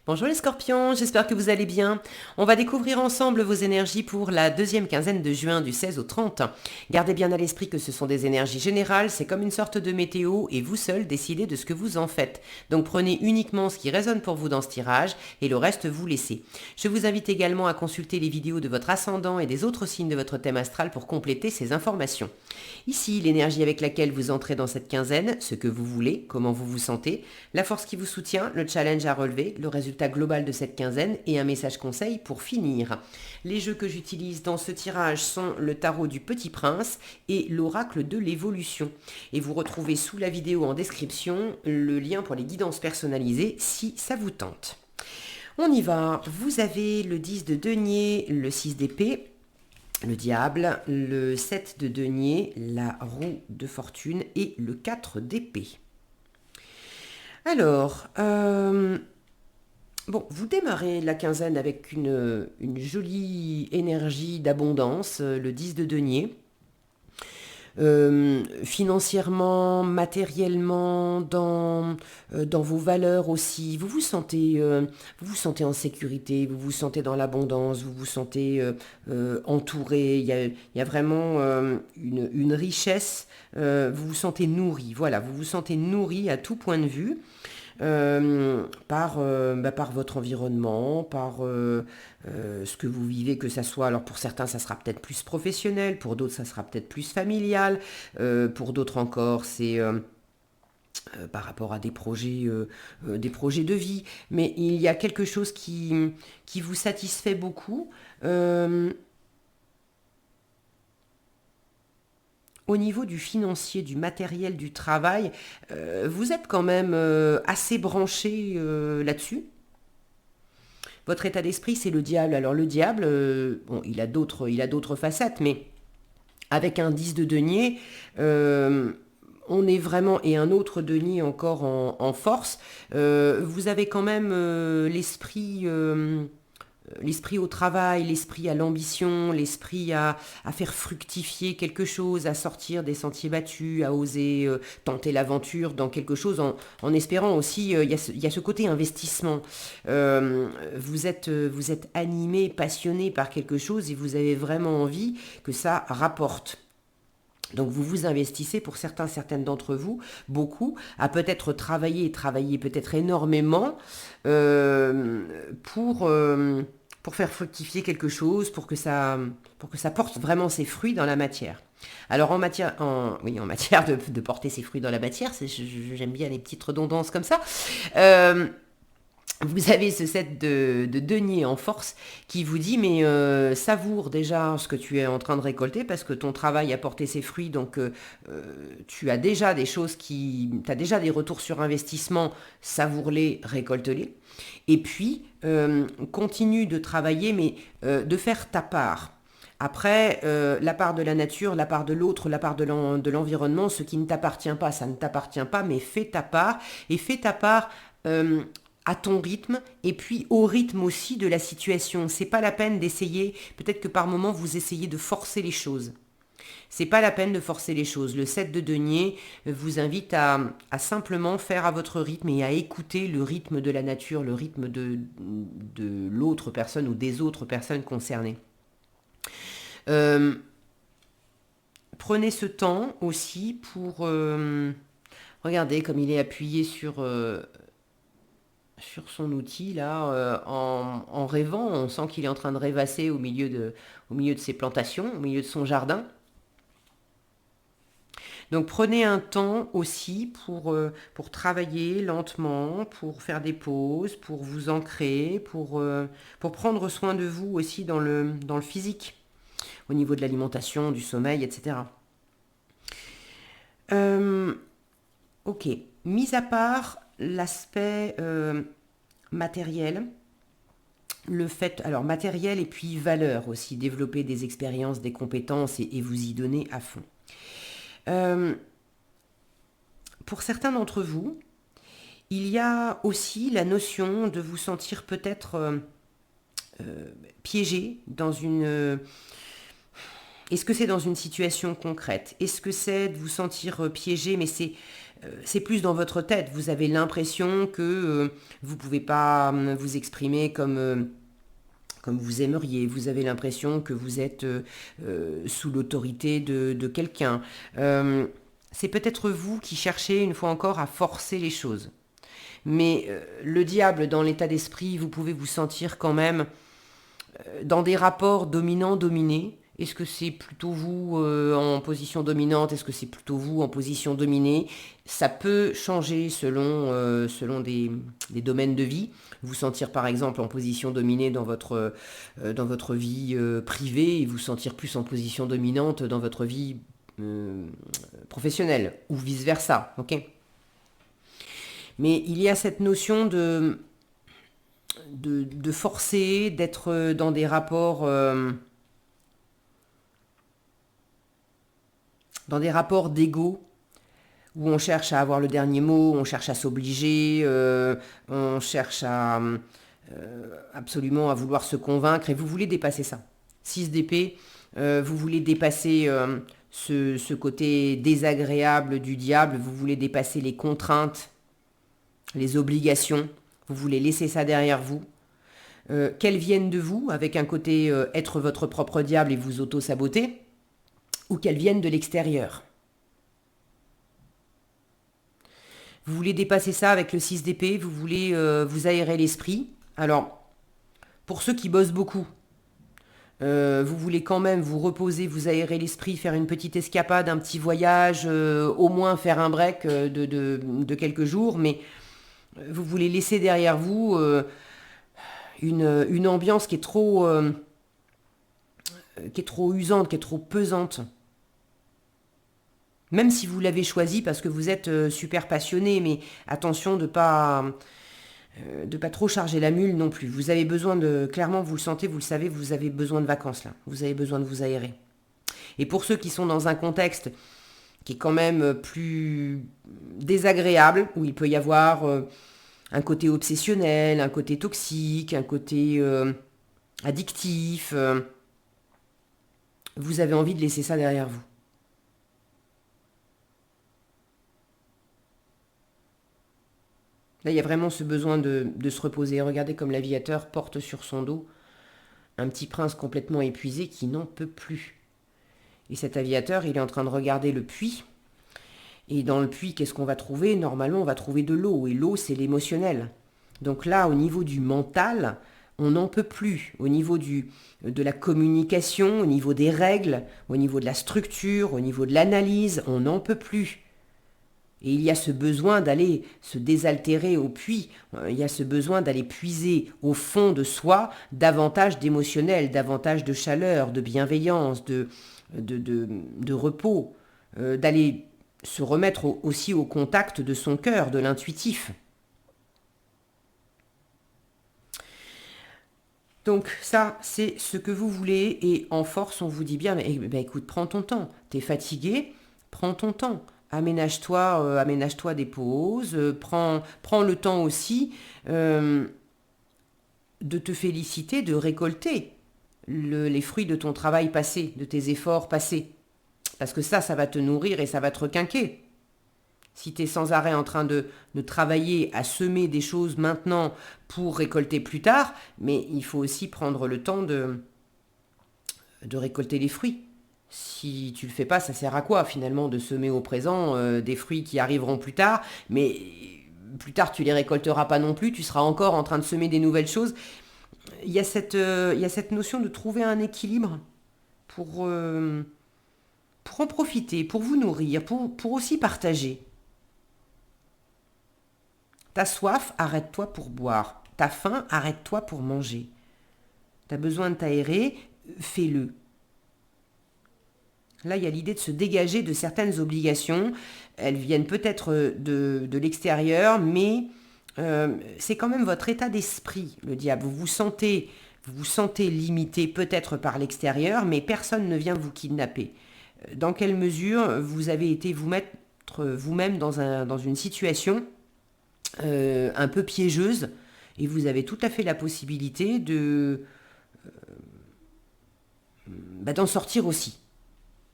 Bonjour les scorpions, j'espère que vous allez bien. On va découvrir ensemble vos énergies pour la deuxième quinzaine de juin du 16 au 30. Gardez bien à l'esprit que ce sont des énergies générales, c'est comme une sorte de météo et vous seul décidez de ce que vous en faites. Donc prenez uniquement ce qui résonne pour vous dans ce tirage et le reste vous laissez. Je vous invite également à consulter les vidéos de votre ascendant et des autres signes de votre thème astral pour compléter ces informations. Ici, l'énergie avec laquelle vous entrez dans cette quinzaine, ce que vous voulez, comment vous vous sentez, la force qui vous soutient, le challenge à relever, le résultat global de cette quinzaine et un message conseil pour finir. Les jeux que j'utilise dans ce tirage sont le tarot du Petit Prince et l'oracle de l'évolution. Et vous retrouvez sous la vidéo en description le lien pour les guidances personnalisées si ça vous tente. On y va. Vous avez le 10 de denier, le 6 d'épée, le diable, le 7 de denier, la roue de fortune et le 4 d'épée. Alors, bon, vous démarrez la quinzaine avec une jolie énergie d'abondance, le 10 de denier. Financièrement, matériellement, dans vos valeurs aussi, vous vous sentez en sécurité, vous vous sentez dans l'abondance, vous vous sentez entouré, il y a vraiment une richesse, vous vous sentez nourri, voilà, vous vous sentez nourri à tout point de vue. Par votre environnement, par ce que vous vivez, que ça soit, alors pour certains ça sera peut-être plus professionnel, pour d'autres ça sera peut-être plus familial, pour d'autres encore c'est par rapport à des projets de vie, mais il y a quelque chose qui vous satisfait beaucoup. Au niveau du financier, du matériel, du travail, vous êtes quand même assez branché là-dessus. Votre état d'esprit, c'est le diable. Alors le diable, bon, il a d'autres facettes, mais avec un 10 de denier, on est vraiment, et un autre denier encore en force, vous avez quand même l'esprit au travail, l'esprit à l'ambition, l'esprit à faire fructifier quelque chose, à sortir des sentiers battus, à oser tenter l'aventure dans quelque chose, en espérant aussi, il y a ce côté investissement. Vous êtes animé, passionné par quelque chose et vous avez vraiment envie que ça rapporte. Donc vous vous investissez pour certaines d'entre vous, beaucoup, à peut-être travailler peut-être énormément euh, pour, euh, pour faire fructifier quelque chose, pour que ça porte vraiment ses fruits dans la matière. Alors en matière de porter ses fruits dans la matière, j'aime bien les petites redondances comme ça. Euh, vous avez ce set de denier en force qui vous dit mais savoure déjà ce que tu es en train de récolter parce que ton travail a porté ses fruits, donc tu as déjà des choses tu as déjà des retours sur investissement, savoure-les, récolte-les. Et puis continue de travailler mais de faire ta part. Après, la part de la nature, la part de l'autre, la part de l'environnement, ce qui ne t'appartient pas, ça ne t'appartient pas, mais fais ta part, et fais ta part à ton rythme, et puis au rythme aussi de la situation. C'est pas la peine d'essayer, peut-être que par moment vous essayez de forcer les choses. C'est pas la peine de forcer les choses. Le 7 de denier vous invite à simplement faire à votre rythme et à écouter le rythme de la nature, le rythme de l'autre personne ou des autres personnes concernées. Euh, Prenez ce temps aussi pour... regardez comme il est appuyé sur son outil là, en rêvant. On sent qu'il est en train de rêvasser au milieu de ses plantations, au milieu de son jardin. Donc prenez un temps aussi pour travailler lentement, pour faire des pauses, pour vous ancrer, pour prendre soin de vous aussi dans le physique, au niveau de l'alimentation, du sommeil, etc. Euh, ok, mis à part l'aspect matériel, le fait, alors matériel et puis valeur aussi, développer des expériences, des compétences et vous y donner à fond. Euh, pour certains d'entre vous, il y a aussi la notion de vous sentir peut-être piégé dans une... est-ce que c'est dans une situation concrète? Est-ce que c'est de vous sentir piégé, mais c'est c'est plus dans votre tête. Vous avez l'impression que vous ne pouvez pas vous exprimer comme vous aimeriez. Vous avez l'impression que vous êtes sous l'autorité de quelqu'un. C'est peut-être vous qui cherchez une fois encore à forcer les choses. Mais le diable, dans l'état d'esprit, vous pouvez vous sentir quand même dans des rapports dominant-dominé. Est-ce que c'est plutôt vous en position dominante? Est-ce que c'est plutôt vous en position dominée? Ça peut changer selon des domaines de vie. Vous sentir par exemple en position dominée dans votre vie privée et vous sentir plus en position dominante dans votre vie professionnelle ou vice-versa. Ok. Mais il y a cette notion de forcer, d'être dans des rapports... dans des rapports d'ego où on cherche à avoir le dernier mot, on cherche à s'obliger, on cherche à absolument à vouloir se convaincre et vous voulez dépasser ça. 6 d'épée, vous voulez dépasser ce côté désagréable du diable, vous voulez dépasser les contraintes, les obligations, vous voulez laisser ça derrière vous. Qu'elles viennent de vous, avec un côté être votre propre diable et vous auto-saboter, ou qu'elles viennent de l'extérieur. Vous voulez dépasser ça avec le 6 d'épée, vous voulez vous aérer l'esprit. Alors, pour ceux qui bossent beaucoup, vous voulez quand même vous reposer, vous aérer l'esprit, faire une petite escapade, un petit voyage, au moins faire un break de quelques jours, mais vous voulez laisser derrière vous une ambiance qui est trop usante, qui est trop pesante. Même si vous l'avez choisi parce que vous êtes super passionné, mais attention de pas trop charger la mule non plus. Vous avez besoin clairement, vous le sentez, vous le savez, vous avez besoin de vacances là. Vous avez besoin de vous aérer. Et pour ceux qui sont dans un contexte qui est quand même plus désagréable, où il peut y avoir un côté obsessionnel, un côté toxique, un côté addictif, vous avez envie de laisser ça derrière vous. Là, il y a vraiment ce besoin de se reposer. Regardez comme l'aviateur porte sur son dos un petit prince complètement épuisé qui n'en peut plus. Et cet aviateur, il est en train de regarder le puits. Et dans le puits, qu'est-ce qu'on va trouver? Normalement, on va trouver de l'eau. Et l'eau, c'est l'émotionnel. Donc là, au niveau du mental, on n'en peut plus. Au niveau de la communication, au niveau des règles, au niveau de la structure, au niveau de l'analyse, on n'en peut plus. Et il y a ce besoin d'aller se désaltérer au puits, il y a ce besoin d'aller puiser au fond de soi davantage d'émotionnel, davantage de chaleur, de bienveillance, de repos, d'aller se remettre aussi au contact de son cœur, de l'intuitif. Donc ça, c'est ce que vous voulez et en force, on vous dit bien, mais écoute, prends ton temps, t'es fatigué, prends ton temps. Aménage-toi des pauses, prends le temps aussi de te féliciter, de récolter les fruits de ton travail passé, de tes efforts passés. Parce que ça va te nourrir et ça va te requinquer. Si tu es sans arrêt en train de travailler à semer des choses maintenant pour récolter plus tard, mais il faut aussi prendre le temps de récolter les fruits. Si tu le fais pas, ça sert à quoi finalement de semer au présent des fruits qui arriveront plus tard, mais plus tard tu les récolteras pas non plus, tu seras encore en train de semer des nouvelles choses. Il y a cette notion de trouver un équilibre pour en profiter, pour vous nourrir, pour aussi partager. T'as soif, arrête-toi pour boire. T'as faim, arrête-toi pour manger. T'as besoin de t'aérer, fais-le. Là, il y a l'idée de se dégager de certaines obligations. Elles viennent peut-être de l'extérieur, mais c'est quand même votre état d'esprit, le diable. Vous vous sentez limité peut-être par l'extérieur, mais personne ne vient vous kidnapper. Dans quelle mesure vous avez été vous mettre vous-même dans une situation un peu piégeuse et vous avez tout à fait la possibilité d'en sortir aussi.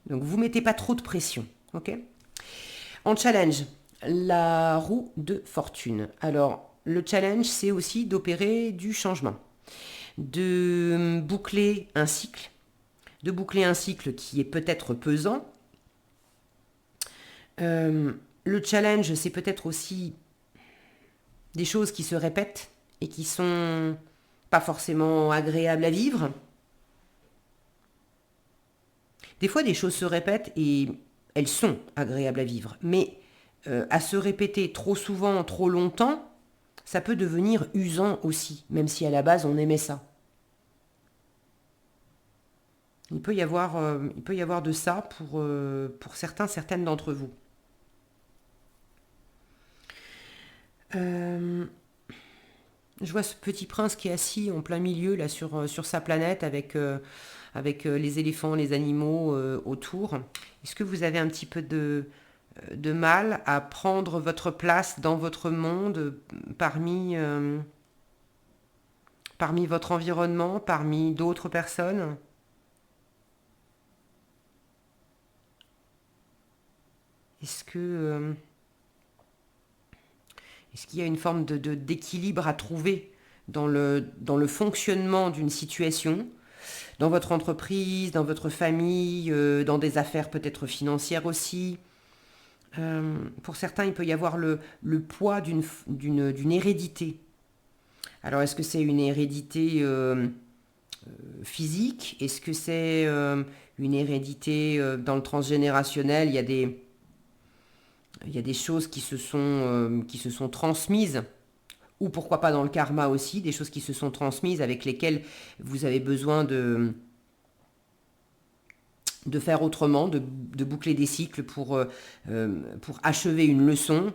Donc vous mettez pas trop de pression, ok? En challenge, la roue de fortune. Alors, le challenge, c'est aussi d'opérer du changement, de boucler un cycle, qui est peut-être pesant. Le challenge, c'est peut-être aussi des choses qui se répètent et qui sont pas forcément agréables à vivre. Des fois, des choses se répètent et elles sont agréables à vivre. Mais à se répéter trop souvent, trop longtemps, ça peut devenir usant aussi, même si à la base on aimait ça. Il peut y avoir de ça pour certains, certaines d'entre vous. Euh, je vois ce petit prince qui est assis en plein milieu là sur sa planète avec les éléphants, les animaux autour. Est-ce que vous avez un petit peu de mal à prendre votre place dans votre monde parmi votre environnement, parmi d'autres personnes? Est-ce que est-ce qu'il y a une forme d'équilibre à trouver dans le fonctionnement d'une situation, dans votre entreprise, dans votre famille, dans des affaires peut-être financières aussi? Pour certains, il peut y avoir le poids d'une hérédité. Alors, est-ce que c'est une hérédité physique? Est-ce que c'est une hérédité dans le transgénérationnel? Il y a des choses qui se sont transmises, ou pourquoi pas dans le karma aussi, des choses qui se sont transmises avec lesquelles vous avez besoin de faire autrement, de boucler des cycles pour achever une leçon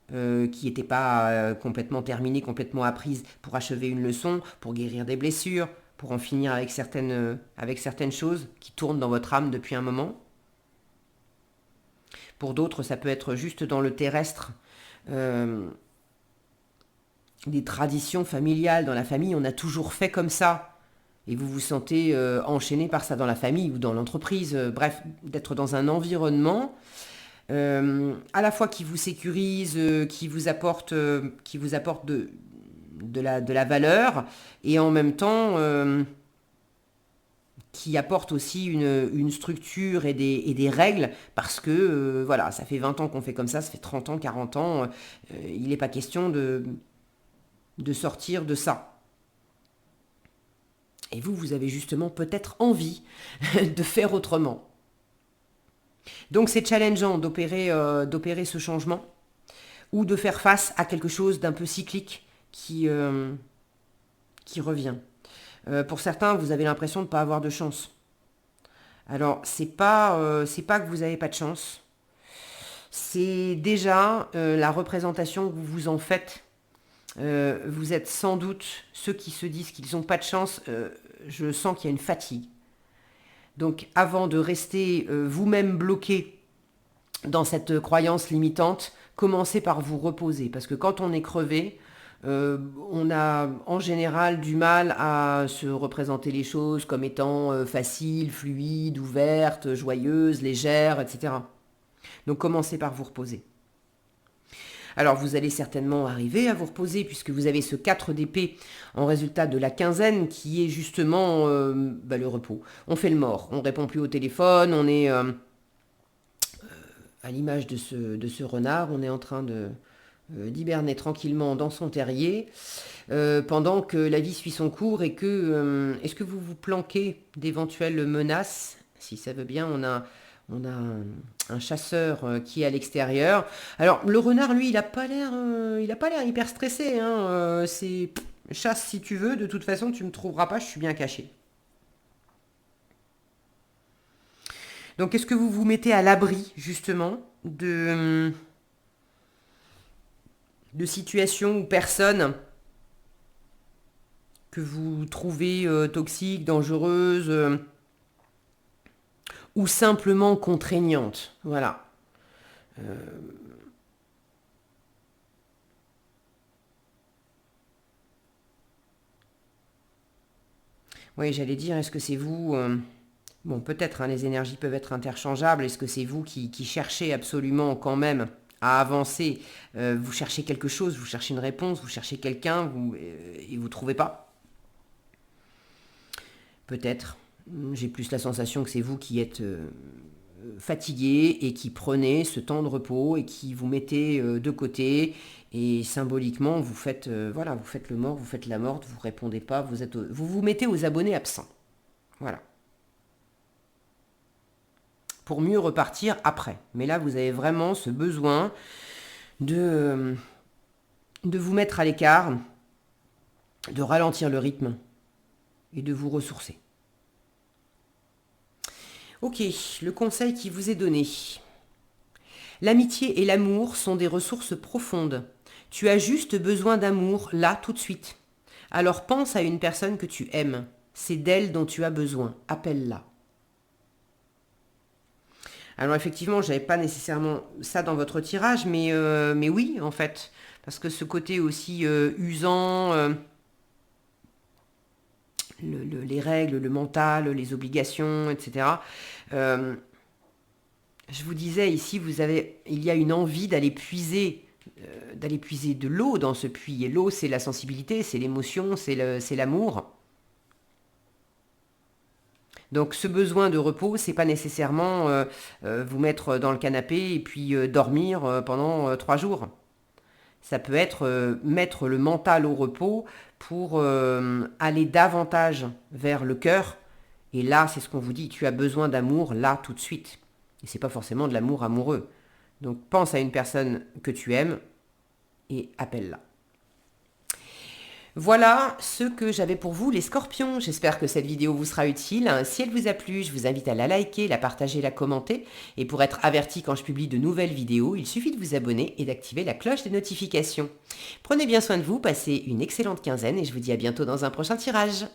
qui n'était pas complètement terminée, complètement apprise, pour achever une leçon, pour guérir des blessures, pour en finir avec certaines choses qui tournent dans votre âme depuis un moment. Pour d'autres, ça peut être juste dans le terrestre, euh, des traditions familiales. Dans la famille, on a toujours fait comme ça. Et vous vous sentez enchaîné par ça dans la famille ou dans l'entreprise. Bref, d'être dans un environnement à la fois qui vous sécurise, qui vous apporte de la valeur, et en même temps qui apporte aussi une structure et des règles, parce que voilà, ça fait 20 ans qu'on fait comme ça fait 30 ans, 40 ans, il n'est pas question de sortir de ça. Et vous, vous avez justement peut-être envie de faire autrement. Donc c'est challengeant d'opérer ce changement, ou de faire face à quelque chose d'un peu cyclique qui revient. Pour certains, vous avez l'impression de ne pas avoir de chance. Alors, c'est pas que vous n'avez pas de chance. C'est déjà la représentation que vous vous en faites. Vous êtes sans doute ceux qui se disent qu'ils n'ont pas de chance. Je sens qu'il y a une fatigue. Donc, avant de rester vous-même bloqué dans cette croyance limitante, commencez par vous reposer. Parce que quand on est crevé, on a en général du mal à se représenter les choses comme étant faciles, fluides, ouvertes, joyeuses, légères, etc. Donc commencez par vous reposer. Alors vous allez certainement arriver à vous reposer puisque vous avez ce 4 d'épée en résultat de la quinzaine qui est justement le repos. On fait le mort, on répond plus au téléphone, on est à l'image de ce renard, on est en train d'hiberner tranquillement dans son terrier pendant que la vie suit son cours et que est-ce que vous vous planquez d'éventuelles menaces? Si ça veut bien, on a un chasseur qui est à l'extérieur. Alors le renard, lui, il a pas l'air hyper stressé. Hein, c'est chasse si tu veux. De toute façon, tu me trouveras pas. Je suis bien caché. Donc, est-ce que vous vous mettez à l'abri justement de situations ou personnes que vous trouvez toxiques, dangereuses ou simplement contraignantes? Voilà. Oui, j'allais dire, est-ce que c'est vous bon, peut-être, hein, les énergies peuvent être interchangeables. Est-ce que c'est vous qui cherchez absolument quand même à avancer. Vous cherchez quelque chose, vous cherchez une réponse, vous cherchez quelqu'un et vous ne trouvez pas. Peut-être. J'ai plus la sensation que c'est vous qui êtes fatigué et qui prenez ce temps de repos et qui vous mettez de côté et symboliquement vous faites voilà, vous faites le mort, vous faites la morte, vous répondez pas, vous vous mettez aux abonnés absents. Voilà. Pour mieux repartir après. Mais là, vous avez vraiment ce besoin de vous mettre à l'écart, de ralentir le rythme et de vous ressourcer. Ok, le conseil qui vous est donné. L'amitié et l'amour sont des ressources profondes. Tu as juste besoin d'amour, là, tout de suite. Alors pense à une personne que tu aimes. C'est d'elle dont tu as besoin. Appelle-la. Alors effectivement, je n'avais pas nécessairement ça dans votre tirage, mais oui, en fait. Parce que ce côté aussi usant, les règles, le mental, les obligations, etc. Je vous disais ici, il y a une envie d'aller puiser de l'eau dans ce puits. Et l'eau, c'est la sensibilité, c'est l'émotion, c'est l'amour. Donc ce besoin de repos, c'est pas nécessairement vous mettre dans le canapé et puis dormir pendant 3 jours. Ça peut être mettre le mental au repos pour aller davantage vers le cœur. Et là, c'est ce qu'on vous dit, tu as besoin d'amour là tout de suite. Et c'est pas forcément de l'amour amoureux. Donc pense à une personne que tu aimes et appelle-la. Voilà ce que j'avais pour vous les scorpions. J'espère que cette vidéo vous sera utile. Si elle vous a plu, je vous invite à la liker, la partager, la commenter. Et pour être averti quand je publie de nouvelles vidéos, il suffit de vous abonner et d'activer la cloche des notifications. Prenez bien soin de vous, passez une excellente quinzaine et je vous dis à bientôt dans un prochain tirage.